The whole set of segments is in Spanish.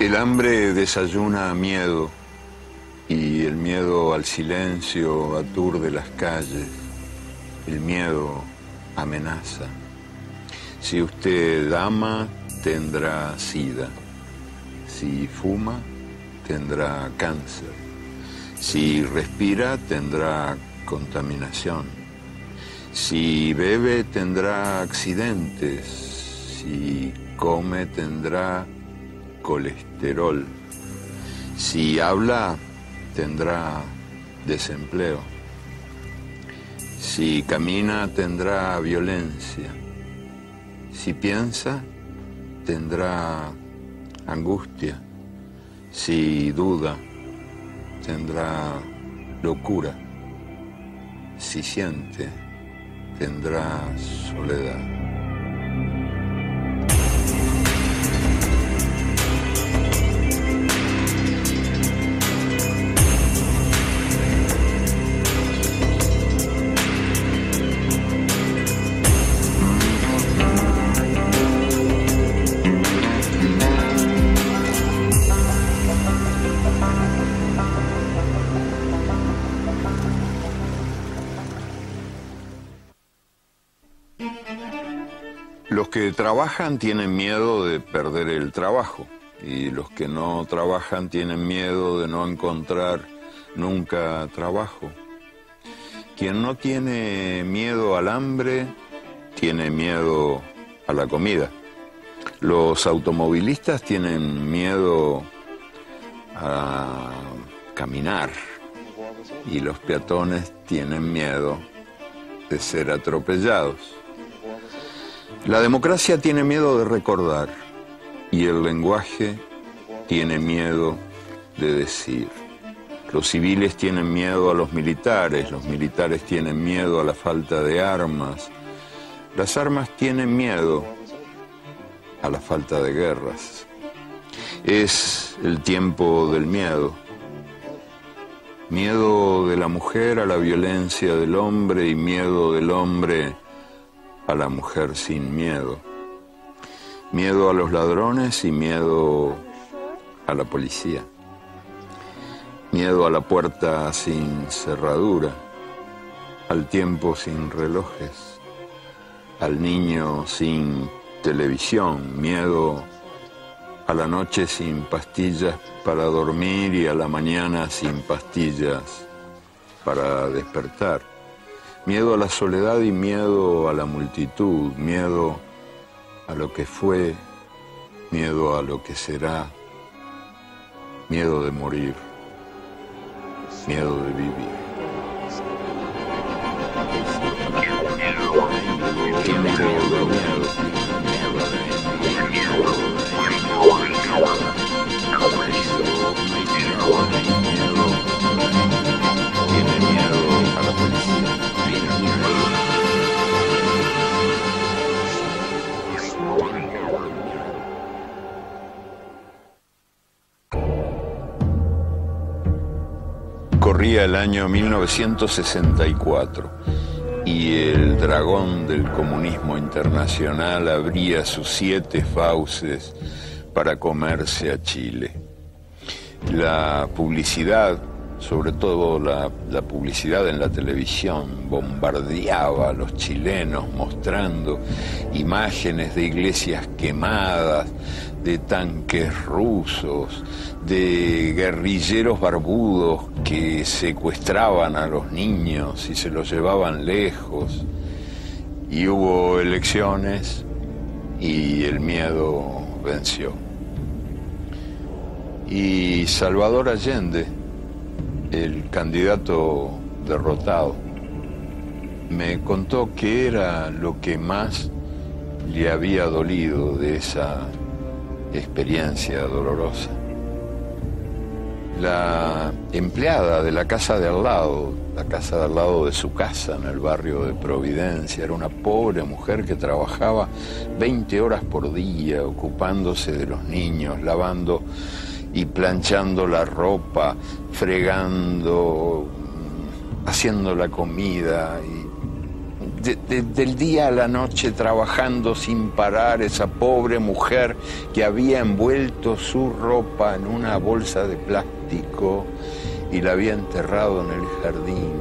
El hambre desayuna miedo y el miedo al silencio aturde las calles. El miedo amenaza. Si usted ama, tendrá sida. Si fuma, tendrá cáncer. Si respira, tendrá contaminación. Si bebe, tendrá accidentes. Si come, tendrá colesterol. Si habla, tendrá desempleo. Si camina, tendrá violencia. Si piensa, tendrá angustia. Si duda, tendrá locura. Si siente, tendrá soledad. Los que trabajan tienen miedo de perder el trabajo y los que no trabajan tienen miedo de no encontrar nunca trabajo. Quien no tiene miedo al hambre, tiene miedo a la comida. Los automovilistas tienen miedo a caminar y los peatones tienen miedo de ser atropellados. La democracia tiene miedo de recordar y el lenguaje tiene miedo de decir. Los civiles tienen miedo a los militares tienen miedo a la falta de armas. Las armas tienen miedo a la falta de guerras. Es el tiempo del miedo. Miedo de la mujer a la violencia del hombre y miedo del hombre a la mujer sin miedo. Miedo a los ladrones y miedo a la policía. Miedo a la puerta sin cerradura, al tiempo sin relojes, al niño sin televisión. Miedo a la noche sin pastillas para dormir y a la mañana sin pastillas para despertar. Miedo a la soledad y miedo a la multitud, miedo a lo que fue, miedo a lo que será, miedo de morir, miedo de vivir. Tiempo de miedo. Tiene miedo a la policía. Corría el año 1964 y el dragón del comunismo internacional abría sus 7 fauces para comerse a Chile. La publicidad, sobre todo la publicidad en la televisión, bombardeaba a los chilenos mostrando imágenes de iglesias quemadas, de tanques rusos, de guerrilleros barbudos que secuestraban a los niños y se los llevaban lejos. Y hubo elecciones y el miedo venció. Y Salvador Allende, el candidato derrotado, me contó qué era lo que más le había dolido de esa experiencia dolorosa. La empleada de la casa de al lado, la casa de al lado de su casa en el barrio de Providencia, era una pobre mujer que trabajaba 20 horas por día ocupándose de los niños, lavando y planchando la ropa, fregando, haciendo la comida y del día a la noche trabajando sin parar, esa pobre mujer que había envuelto su ropa en una bolsa de plástico y la había enterrado en el jardín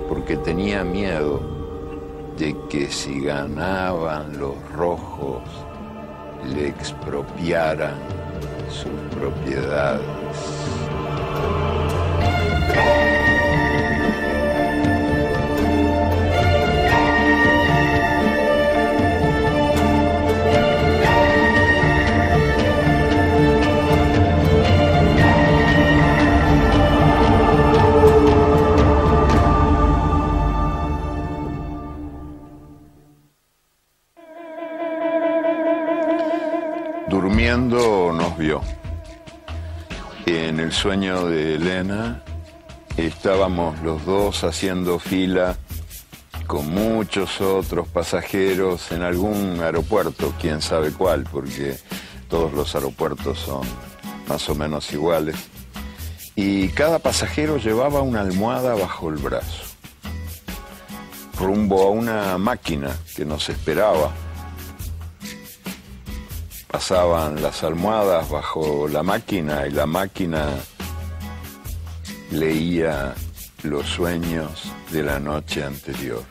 porque tenía miedo de que si ganaban los rojos le expropiaran sus propiedades. Durmiendo nos vio. En el sueño de Elena estábamos los dos haciendo fila con muchos otros pasajeros en algún aeropuerto, quién sabe cuál, porque todos los aeropuertos son más o menos iguales. Y cada pasajero llevaba una almohada bajo el brazo, rumbo a una máquina que nos esperaba. Pasaban las almohadas bajo la máquina y la máquina leía los sueños de la noche anterior.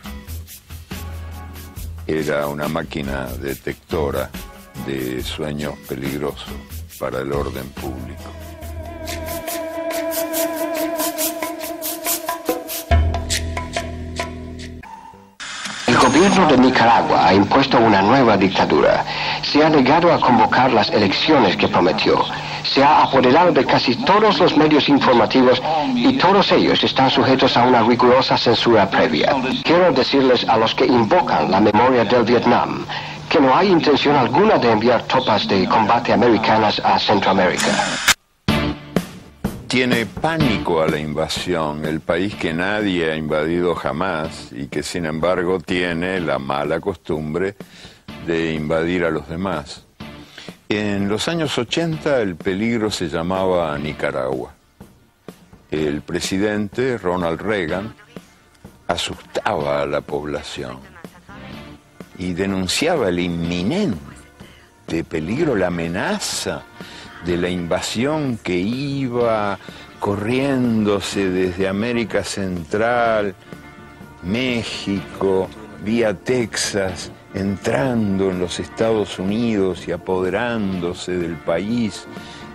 Era una máquina detectora de sueños peligrosos para el orden público. El gobierno de Nicaragua ha impuesto una nueva dictadura. Se ha negado a convocar las elecciones que prometió. Se ha apoderado de casi todos los medios informativos y todos ellos están sujetos a una rigurosa censura previa. Quiero decirles a los que invocan la memoria del Vietnam que no hay intención alguna de enviar tropas de combate americanas a Centroamérica. Tiene pánico a la invasión, el país que nadie ha invadido jamás y que sin embargo tiene la mala costumbre de invadir a los demás. En los años 80 el peligro se llamaba Nicaragua. El presidente Ronald Reagan asustaba a la población y denunciaba el inminente peligro, la amenaza de la invasión que iba corriéndose desde América Central, México, vía Texas, entrando en los Estados Unidos y apoderándose del país,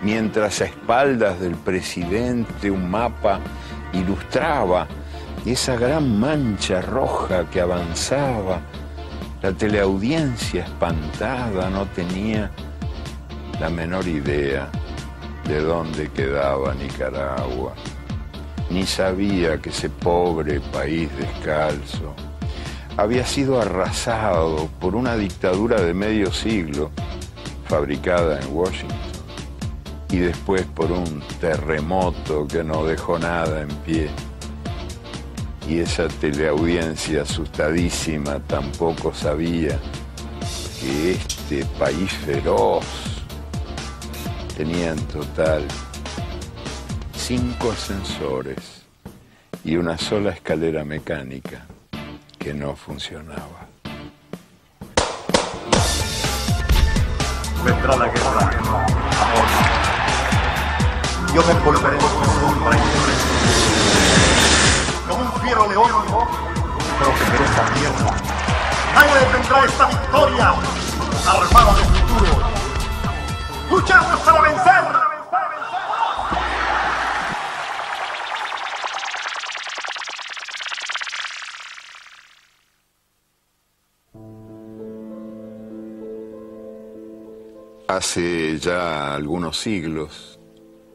mientras a espaldas del presidente un mapa ilustraba esa gran mancha roja que avanzaba. La teleaudiencia espantada no tenía la menor idea de dónde quedaba Nicaragua, ni sabía que ese pobre país descalzo había sido arrasado por una dictadura de medio siglo, fabricada en Washington, y después por un terremoto que no dejó nada en pie. Y esa teleaudiencia asustadísima tampoco sabía que este país feroz tenía en total 5 ascensores y una sola escalera mecánica que no funcionaba. Vendrá la guerra, amor. Yo me volveré para como un fiero león, protegeré esta tierra. Nadie detendrá esta victoria, armada de futuro. ¡Luchamos para vencer! Hace ya algunos siglos,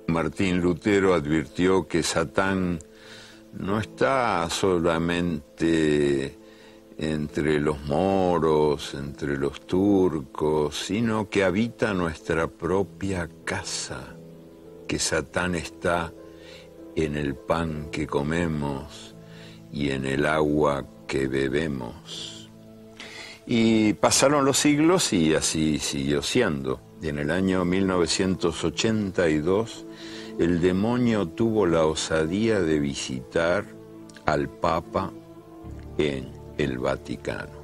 Martín Lutero advirtió que Satán no está solamente entre los moros, entre los turcos, sino que habita nuestra propia casa, que Satán está en el pan que comemos y en el agua que bebemos. Y pasaron los siglos y así siguió siendo. Y en el año 1982, el demonio tuvo la osadía de visitar al Papa en el Vaticano.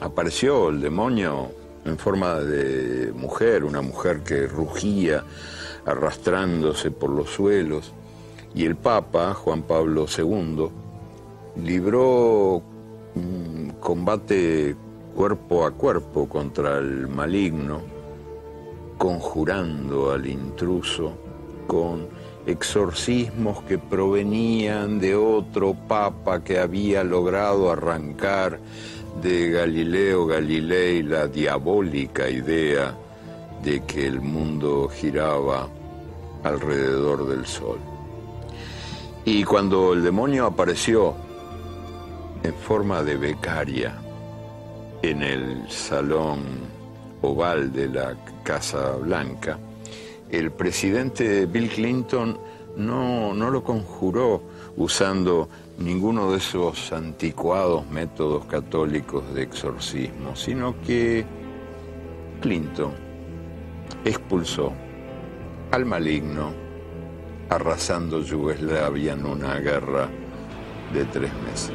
Apareció el demonio en forma de mujer, una mujer que rugía arrastrándose por los suelos, y el Papa, Juan Pablo II, libró un combate cuerpo a cuerpo contra el maligno, conjurando al intruso con exorcismos que provenían de otro papa que había logrado arrancar de Galileo Galilei la diabólica idea de que el mundo giraba alrededor del sol. Y cuando el demonio apareció en forma de becaria en el salón oval de la Casa Blanca, el presidente Bill Clinton no lo conjuró usando ninguno de esos anticuados métodos católicos de exorcismo, sino que Clinton expulsó al maligno, arrasando Yugoslavia en una guerra de 3 meses.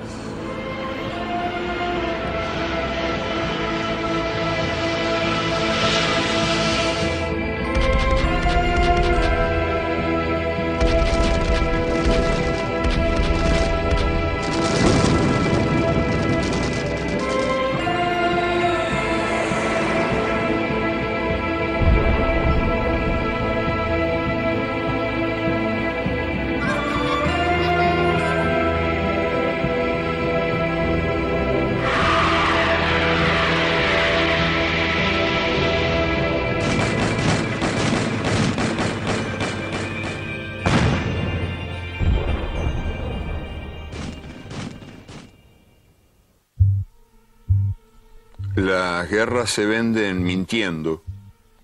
Las guerras se venden mintiendo,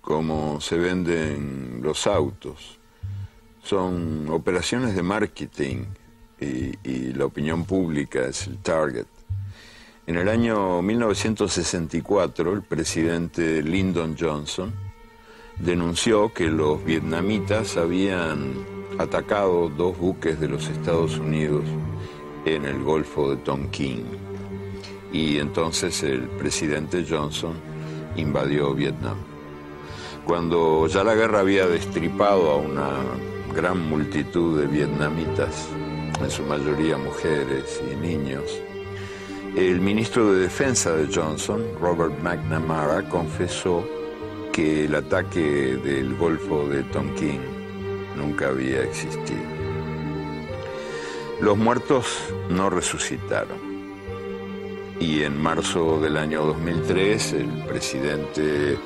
como se venden los autos. Son operaciones de marketing y la opinión pública es el target. En el año 1964, el presidente Lyndon Johnson denunció que los vietnamitas habían atacado 2 buques de los Estados Unidos en el Golfo de Tonkin. Y entonces el presidente Johnson invadió Vietnam. Cuando ya la guerra había destripado a una gran multitud de vietnamitas, en su mayoría mujeres y niños, el ministro de Defensa de Johnson, Robert McNamara, confesó que el ataque del Golfo de Tonkin nunca había existido. Los muertos no resucitaron. Y en marzo del año 2003, el presidente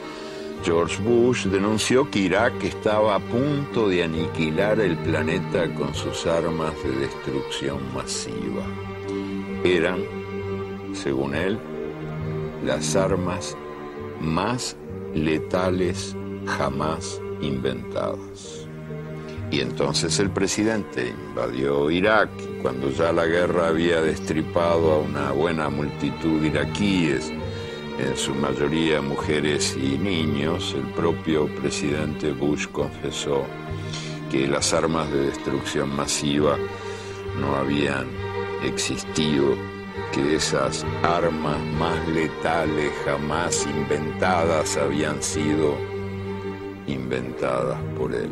George Bush denunció que Irak estaba a punto de aniquilar el planeta con sus armas de destrucción masiva. Eran, según él, las armas más letales jamás inventadas. Y entonces el presidente invadió Irak, y cuando ya la guerra había destripado a una buena multitud de iraquíes, en su mayoría mujeres y niños, el propio presidente Bush confesó que las armas de destrucción masiva no habían existido, que esas armas más letales jamás inventadas habían sido inventadas por él.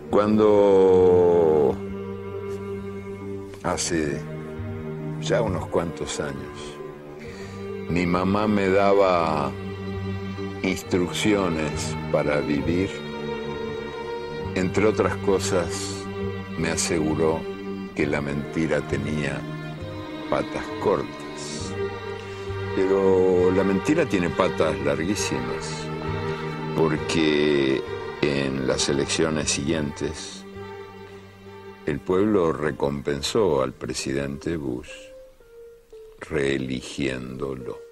Cuando hace ya unos cuantos años mi mamá me daba instrucciones para vivir, entre otras cosas me aseguró que la mentira tenía patas cortas. Pero la mentira tiene patas larguísimas, porque en las elecciones siguientes, el pueblo recompensó al presidente Bush reeligiéndolo.